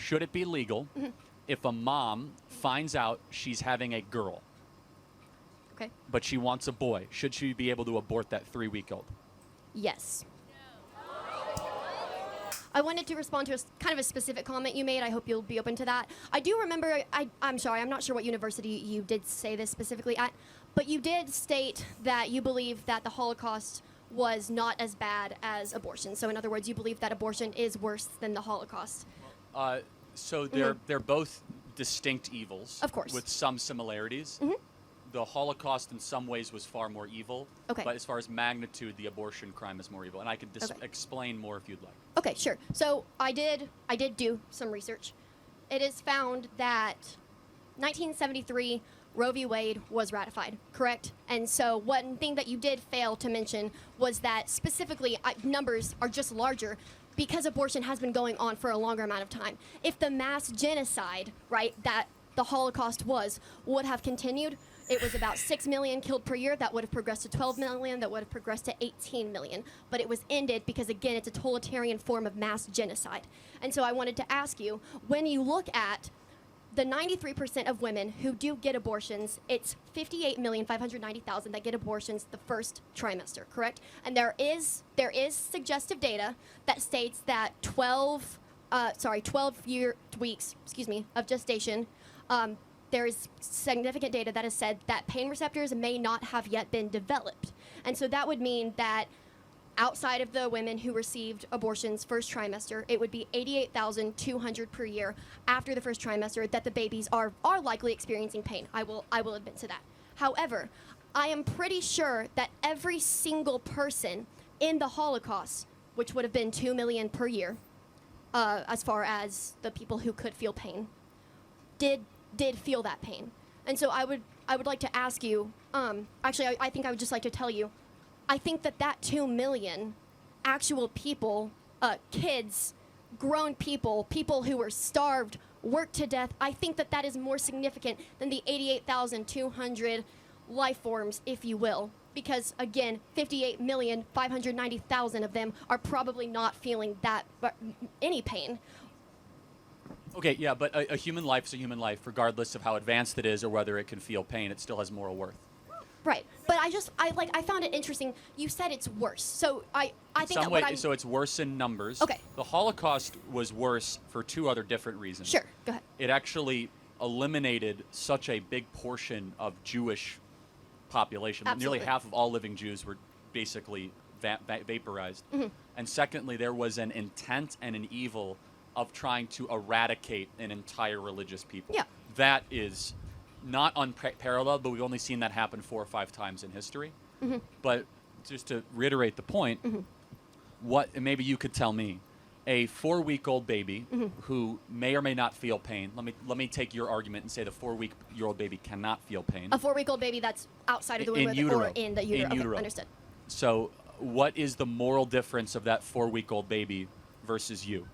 should it be legal if a mom finds out she's having a girl, Okay. but she wants a boy? Should she be able to abort that 3-week-old? Yes. I wanted to respond to kind of a specific comment you made. I hope you'll be open to that. I do remember, I'm sorry, I'm not sure what university you did say this specifically at, but you did state that you believe that the Holocaust was not as bad as abortion. So in other words, you believe that abortion is worse than the Holocaust. So they're both distinct evils, Of course. with some similarities. The Holocaust in some ways was far more evil, Okay. but as far as magnitude, the abortion crime is more evil. And I can Okay. explain more if you'd like. Okay, sure. So I did do some research. It is found that 1973 Roe v. Wade was ratified, correct? And so one thing that you did fail to mention was that specifically numbers are just larger because abortion has been going on for a longer amount of time. If the mass genocide, right, that the Holocaust would have continued, it was about 6 million killed per year. That would have progressed to 12 million. That would have progressed to 18 million. But it was ended because, again, it's a totalitarian form of mass genocide. And so I wanted to ask you, when you look at the 93% of women who do get abortions, it's 58,590,000 that get abortions the first trimester, correct? And there is suggestive data that states that 12 weeks, of gestation, there is significant data that has said that pain receptors may not have yet been developed. And so that would mean that outside of the women who received abortions first trimester, it would be 88,200 per year after the first trimester that the babies are likely experiencing pain. I will admit to that. However, I am pretty sure that every single person in the Holocaust, which would have been 2 million per year, as far as the people who could feel pain, did feel that pain. And so I would like to ask you, actually I think I would just like to tell you, I think that 2 million actual people, kids, grown people who were starved, worked to death, I think that is more significant than the 88,200 life forms, if you will. Because, again, 58,590,000 of them are probably not feeling any pain. Okay, yeah, but a human life is a human life, regardless of how advanced it is or whether it can feel pain. It still has moral worth. Right, but I found it interesting. You said it's worse, so I think that what I'm... So it's worse in numbers. Okay. The Holocaust was worse for 2 other different reasons. Sure, go ahead. It actually eliminated such a big portion of Jewish population. Absolutely. Nearly half of all living Jews were basically vaporized. And secondly, there was an intent and an evil of trying to eradicate an entire religious people. Yeah. That is not unparalleled, but we've only seen that happen 4 or 5 times in history. But just to reiterate the point, what maybe you could tell me, a 4-week-old baby who may or may not feel pain. Let me take your argument and say the 4-week-old baby cannot feel pain. A 4-week-old baby that's outside of the womb or in the utero. In utero. Okay, understood. So what is the moral difference of that 4-week-old baby versus you?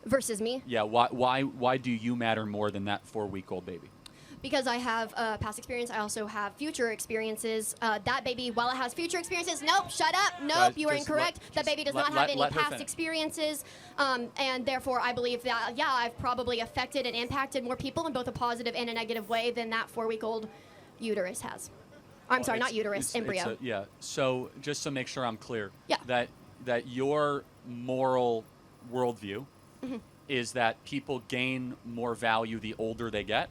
Versus me? Yeah, why do you matter more than that 4-week-old baby? Because I have past experience, I also have future experiences. That baby, while it has future experiences, nope, shut up, nope, you are incorrect. That baby does not have any past experiences, and therefore I believe that, yeah, I've probably affected and impacted more people in both a positive and a negative way than that 4-week-old uterus has. I'm sorry, not uterus, embryo. Yeah, so just to make sure I'm clear, Yeah. that your moral worldview is that people gain more value the older they get.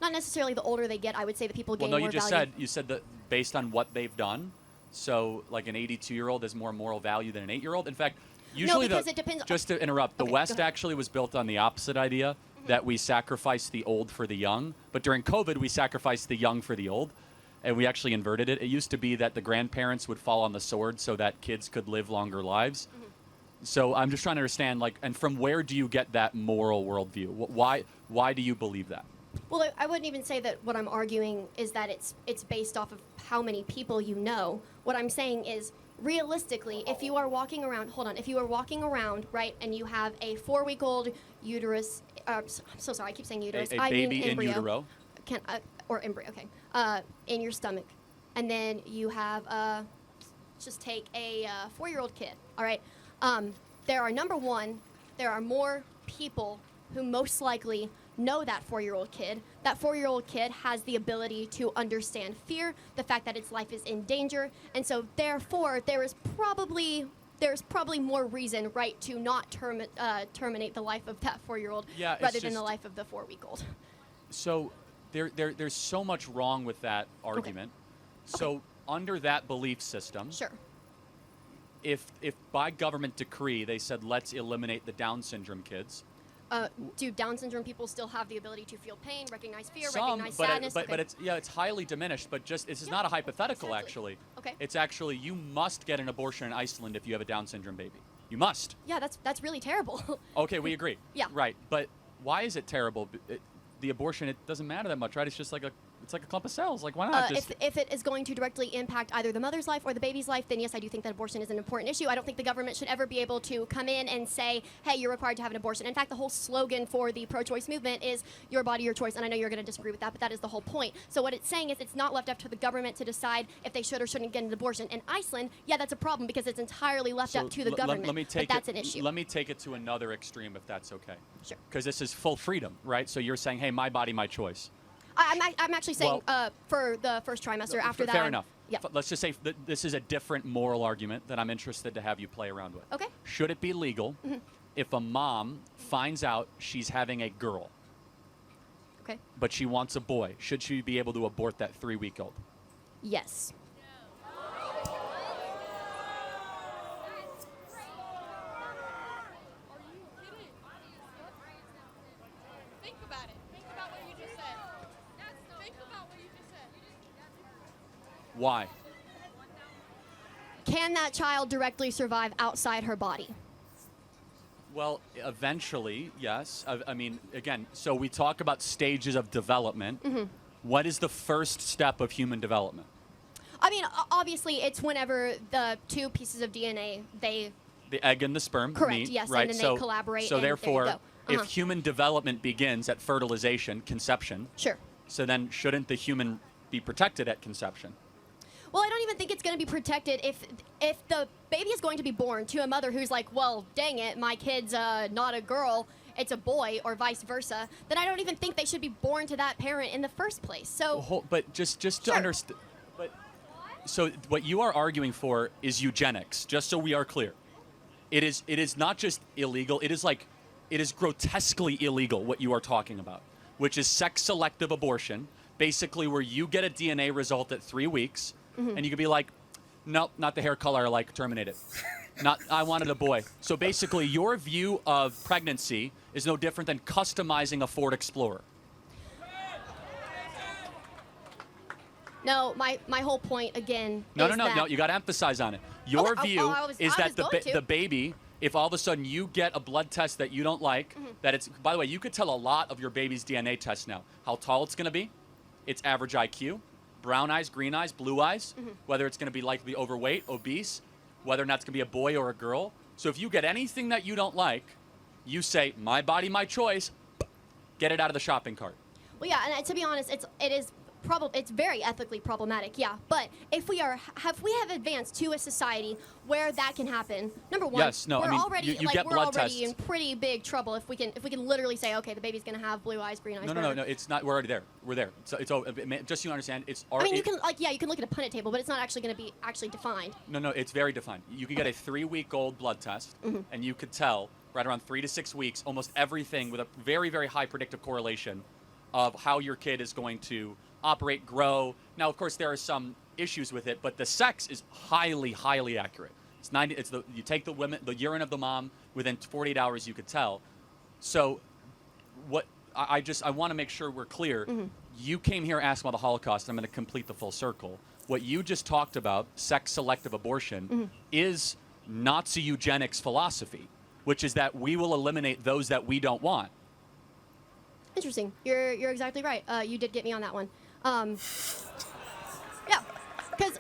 Not necessarily the older they get. I would say that people gain more value. Well, no, you said that based on what they've done. So, like an 82-year-old has more moral value than an 8-year-old. In fact, usually no, because it depends. Just to interrupt, the Okay, West actually was built on the opposite idea that we sacrifice the old for the young. But during COVID, we sacrificed the young for the old, and we actually inverted it. It used to be that the grandparents would fall on the sword so that kids could live longer lives. So I'm just trying to understand, and from where do you get that moral worldview? Why do you believe that? Well, I wouldn't even say that what I'm arguing is that it's based off of how many people you know. What I'm saying is, realistically, if you are walking around, right, and you have a 4-week-old uterus, I'm so sorry, I keep saying uterus. A baby in utero. Or embryo, okay, in your stomach. And then you have, just take a 4-year-old kid, all right? There are more people who most likely know that 4-year-old kid. That 4-year-old kid has the ability to understand fear, the fact that its life is in danger, and so therefore there's probably more reason, right, to not terminate the life of that 4-year-old rather than the life of the 4-week-old. So there's so much wrong with that argument. Okay. So under that belief system, Sure. if by government decree they said let's eliminate the Down syndrome kids, Do Down syndrome people still have the ability to feel pain, recognize fear, some, recognize but sadness? but it's highly diminished. But just this is not a hypothetical, exactly. actually. Okay. It's actually you must get an abortion in Iceland if you have a Down syndrome baby. You must. Yeah, that's really terrible. Okay, we agree. Yeah. Right, but why is it terrible? The abortion, it doesn't matter that much, right? It's just like a clump of cells. Like, why not just? If it is going to directly impact either the mother's life or the baby's life, then yes, I do think that abortion is an important issue. I don't think the government should ever be able to come in and say, hey, you're required to have an abortion. In fact, the whole slogan for the pro-choice movement is your body, your choice. And I know you're going to disagree with that, but that is the whole point. So what it's saying is it's not left up to the government to decide if they should or shouldn't get an abortion. In Iceland, yeah, that's a problem because it's entirely left up to the government. But that's an issue. Let me take it to another extreme, if that's okay. Sure. Because this is full freedom, right? So you're saying, hey, my body, my choice. I'm actually saying for the first trimester. After that, fair enough. Yeah. Let's just say this is a different moral argument that I'm interested to have you play around with. Okay. Should it be legal if a mom finds out she's having a girl, Okay. but she wants a boy? Should she be able to abort that 3-week-old? Yes. Think about it. Think about what you just said. Think about what you just said. Why? Can that child directly survive outside her body? Well, eventually, yes. I mean, again, so we talk about stages of development. What is the first step of human development? I mean, obviously, it's whenever the two pieces of DNA, The egg and the sperm Correct, meet, yes, and right? then they so, collaborate, So and there you therefore, go. Uh-huh. if human development begins at fertilization, conception, Sure. so then shouldn't the human be protected at conception? Well, I don't even think it's going to be protected if the baby is going to be born to a mother who's like, well, dang it, my kid's not a girl, it's a boy, or vice versa. Then I don't even think they should be born to that parent in the first place. So, But just to Sure. understand, so what you are arguing for is eugenics. Just so we are clear, it is not just illegal. It is grotesquely illegal what you are talking about, which is sex-selective abortion, basically where you get a DNA result at 3 weeks, and you could be like, nope, not the hair color I like, terminate it. I wanted a boy. So basically, your view of pregnancy is no different than customizing a Ford Explorer. no, my whole point, again, No, is that... you got to emphasize on it. Your Okay, view I was that going to. the baby, if all of a sudden you get a blood test that you don't like, that it's, by the way, you could tell a lot of your baby's DNA test now. How tall it's going to be, its average IQ, brown eyes, green eyes, blue eyes, whether it's going to be likely overweight, obese, whether or not it's going to be a boy or a girl. So if you get anything that you don't like, you say, my body, my choice, get it out of the shopping cart. Well, yeah, and to be honest, it's very ethically problematic, yeah. But if we have advanced to a society where that can happen, number one, Yes, no, we're I mean, already you get we're blood already tests. in pretty big trouble if we can literally say, okay, the baby's gonna have blue eyes, green eyes. No, whatever. it's not. We're already there. We're there. So it's just so you understand. It's I already. mean, you can look at a Punnett table, but it's not actually going to be actually defined. No, it's very defined. You can get a 3-week-old blood test, and you could tell right around 3 to 6 weeks almost everything with a very, very high predictive correlation of how your kid is going to operate, grow. Now, of course, there are some issues with it, but the sex is highly, highly accurate. It's 90. You take the urine of the mom within 48 hours, you could tell. So, what I want to make sure we're clear. You came here asking about the Holocaust. I'm going to complete the full circle. What you just talked about, sex-selective abortion, is Nazi eugenics philosophy, which is that we will eliminate those that we don't want. Interesting. You're exactly right. You did get me on that one. Yeah, because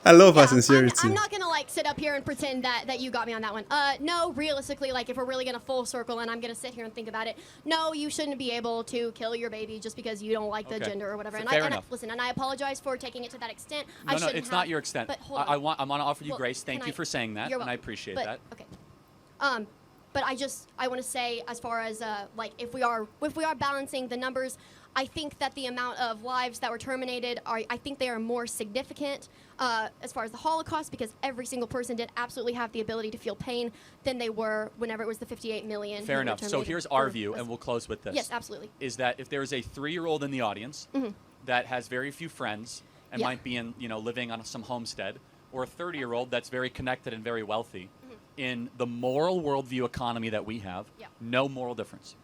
I love her I'm sincerity. not gonna sit up here and pretend that you got me on that one. No, realistically, if we're really gonna full circle and I'm gonna sit here and think about it, no, you shouldn't be able to kill your baby just because you don't like the Okay. gender or whatever. Fair enough. Listen, and I apologize for taking it to that extent. No, it's not your extent. But hold on. I want to offer you Well, grace. Thank can you for saying that, You're and I welcome. appreciate But, that. Okay. But I want to say, as far as like if we are balancing the numbers, I think that the amount of lives that were terminated I think they are more significant as far as the Holocaust, because every single person did absolutely have the ability to feel pain than they were whenever it was the 58 million. Fair enough. So here's our view, and we'll close with this. Yes, absolutely. Is that if there's a 3-year-old in the audience that has very few friends and might be living on some homestead, or a 30-year-old that's very connected and very wealthy, in the moral worldview economy that we have, no moral difference.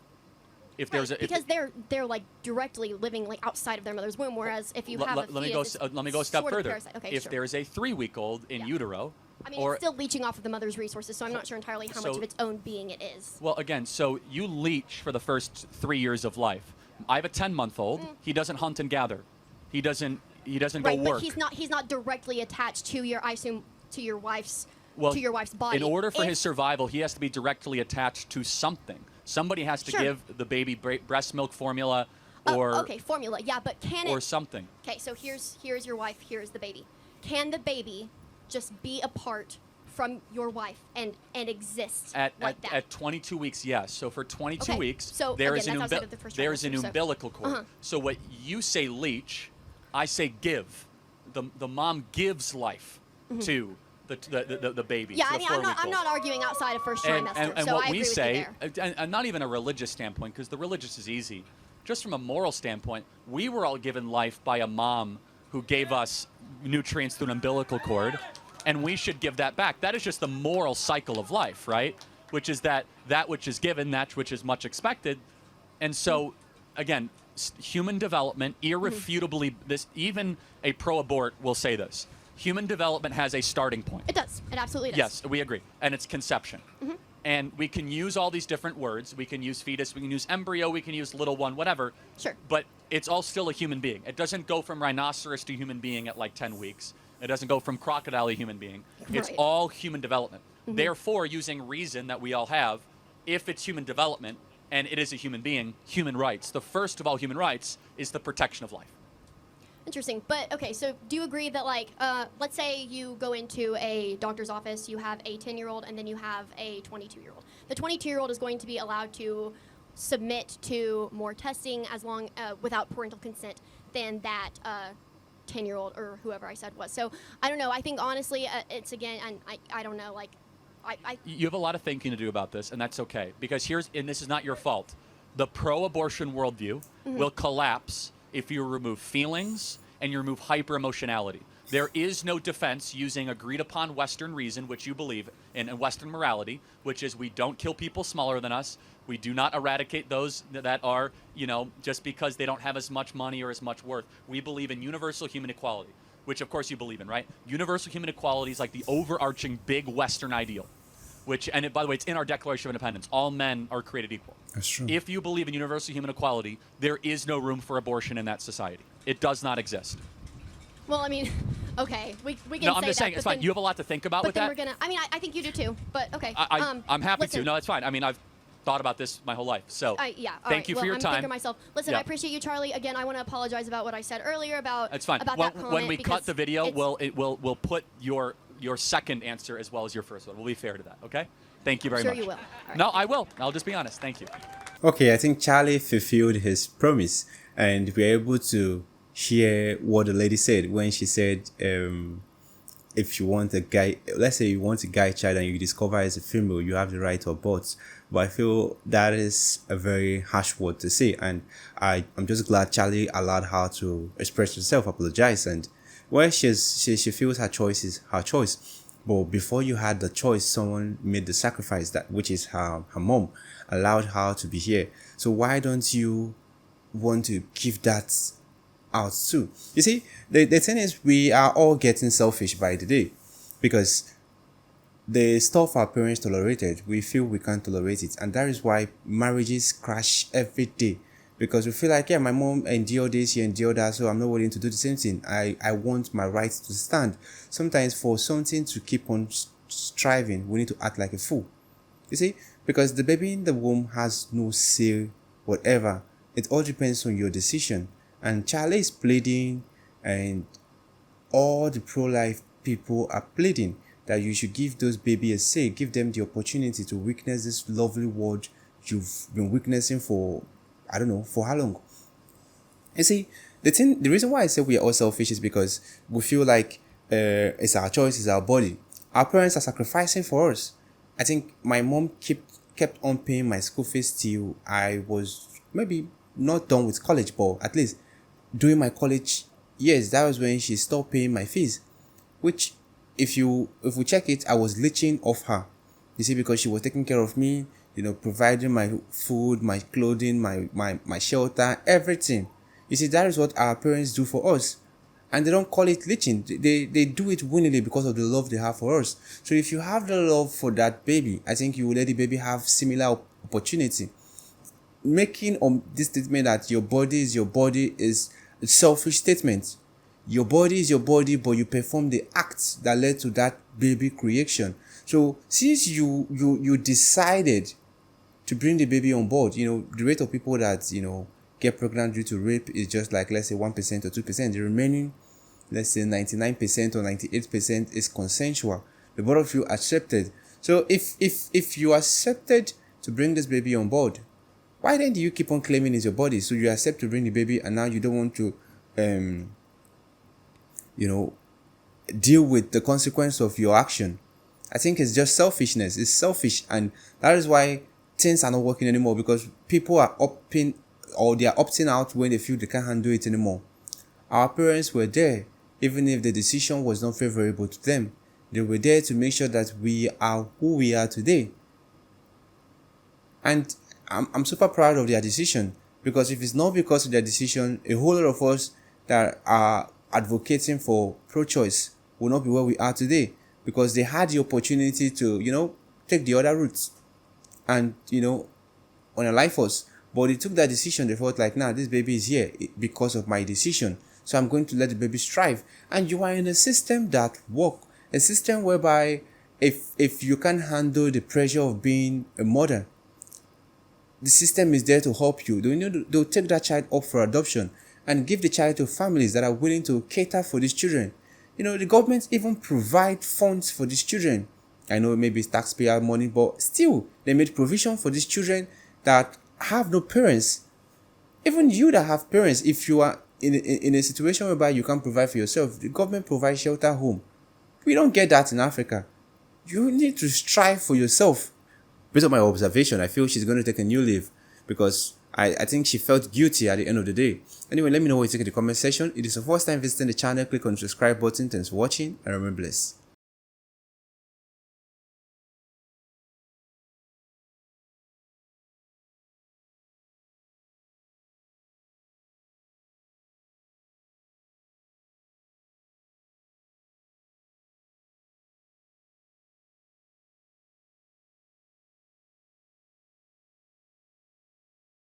If there's because they're like directly living like outside of their mother's womb, whereas if you have let me go a step further. Okay, if there's a 3-week-old in utero, I mean, it's still leeching off of the mother's resources, so I'm not sure entirely how much of its own being it is. Well, again, so you leech for the first 3 years of life. I have a 10-month-old. He doesn't hunt and gather. He doesn't go work. But he's not directly attached to your, I assume, to your wife's body. In order for his survival, he has to be directly attached to something. Somebody has to give the baby breast milk formula, or formula. Yeah, but can it or something? Okay, so here's your wife. Here's the baby. Can the baby just be apart from your wife and exist like that? At 22 weeks, yes. So for 22 weeks, so there's again, an umbilical cord. So what you say leech, I say give. The mom gives life to the baby. Yeah, I mean, I'm not arguing outside of first trimester. And so what I we agree say, with you there. and not even a religious standpoint, because the religious is easy. Just from a moral standpoint, we were all given life by a mom who gave us nutrients through an umbilical cord, and we should give that back. That is just the moral cycle of life, right? Which is that which is given, that which is much expected. And so, again, human development, irrefutably, even a pro-abort will say this. Human development has a starting point. It does. It absolutely does. Yes, we agree. And it's conception. And we can use all these different words. We can use fetus, we can use embryo, we can use little one, whatever. Sure. But it's all still a human being. It doesn't go from rhinoceros to human being at like 10 weeks. It doesn't go from crocodile to human being. It's all human development. Therefore, using reason that we all have, if it's human development and it is a human being, human rights. The first of all human rights is the protection of life. Interesting. But, okay, so do you agree that, like, let's say you go into a doctor's office, you have a 10-year-old, and then you have a 22-year-old. The 22-year-old is going to be allowed to submit to more testing as long without parental consent than that 10-year-old or whoever I said was. So, I don't know. I think, honestly, it's, again, and I don't know, like, You have a lot of thinking to do about this, and that's okay. Because and this is not your fault, the pro-abortion worldview will collapse if you remove feelings and you remove hyper-emotionality. There is no defense using agreed-upon Western reason, which you believe in, and Western morality, which is we don't kill people smaller than us. We do not eradicate those that are, just because they don't have as much money or as much worth. We believe in universal human equality, which, of course, you believe in, right? Universal human equality is like the overarching big Western ideal. And by the way, it's in our Declaration of Independence. All men are created equal. That's true. If you believe in universal human equality, there is no room for abortion in that society. It does not exist. well, I mean, okay, we can say No, I'm just that, saying, it's but fine. You have a lot to think about but with then that. we're going to, I mean, I think you do too, but okay. I'm happy listen, to. No, it's fine. I mean, I've thought about this my whole life. So thank you for your I'm time. thinking myself. Listen, Yeah. I appreciate you, Charlie. Again, I want to apologize about what I said earlier about It's fine. about that comment. When we cut because the video, it's- we'll put your second answer as well as your first one. We'll be fair to that, okay? Thank you very Sure much. you will. All right. No, I will. I'll just be honest. Thank you. Okay, I think Charlie fulfilled his promise, and we're able to hear what the lady said when she said, if you want a guy, let's say you want a guy child and you discover as a female, you have the right to abort. But I feel that is a very harsh word to say, and I'm just glad Charlie allowed her to express herself, apologize, and well, she feels her choice is her choice. But before you had the choice, someone made the sacrifice, that which is her mom, allowed her to be here. So why don't you want to give that out too? You see, the thing is, we are all getting selfish by the day, because the stuff our parents tolerated, we feel we can't tolerate it, and that is why marriages crash every day. Because we feel like, yeah, my mom endured this, she endured that, so I'm not willing to do the same thing. I want my rights to stand. Sometimes for something to keep on striving, we need to act like a fool. You see? Because the baby in the womb has no say, whatever. It all depends on your decision. And Charlie is pleading, and all the pro-life people are pleading that you should give those baby a say, give them the opportunity to witness this lovely world you've been witnessing for, I don't know, for how long. You see, the reason why I say we are all selfish is because we feel like it's our choice, it's our body. Our parents are sacrificing for us. I think my mom kept on paying my school fees till I was maybe not done with college, but at least during my college years, that was when she stopped paying my fees. Which, if we check it, I was leeching off her. You see, because she was taking care of me, providing my food, my clothing, my shelter, everything. You see, that is what our parents do for us. And they don't call it leeching. They do it willingly because of the love they have for us. So if you have the love for that baby, I think you will let the baby have similar opportunity. Making this statement that your body is your body is a selfish statement. Your body is your body, but you perform the acts that led to that baby creation. So since you decided to bring the baby on board, the rate of people that get pregnant due to rape is just like, let's say, 1% or 2%. The remaining, let's say, 99% or 98% is consensual. The both of you accepted. So if you accepted to bring this baby on board, why then do you keep on claiming it's your body? So you accept to bring the baby, and now you don't want to deal with the consequence of your action. I think it's just selfishness. It's selfish, and that is why things are not working anymore, because people are opting out when they feel they can't handle it anymore. Our parents were there, even if the decision was not favorable to them. They were there to make sure that we are who we are today. And I'm super proud of their decision, because if it's not because of their decision, a whole lot of us that are advocating for pro-choice will not be where we are today, because they had the opportunity to, take the other routes and, unalive us. But they took that decision. They felt like, nah, this baby is here because of my decision. So I'm going to let the baby strive. And you are in a system that works. A system whereby if you can't handle the pressure of being a mother, the system is there to help you. They'll take that child up for adoption and give the child to families that are willing to cater for these children. The government even provide funds for these children. I know maybe it's taxpayer money, but still, they made provision for these children that have no parents. Even you that have parents, if you are in a situation whereby you can't provide for yourself, the government provides shelter, home. We don't get that in Africa. You need to strive for yourself. Based on my observation, I feel she's going to take a new leave, because I think she felt guilty at the end of the day. Anyway, let me know what you think in the comment section. If it is the first time visiting the channel, click on the subscribe button. Thanks for watching, and remember blessed.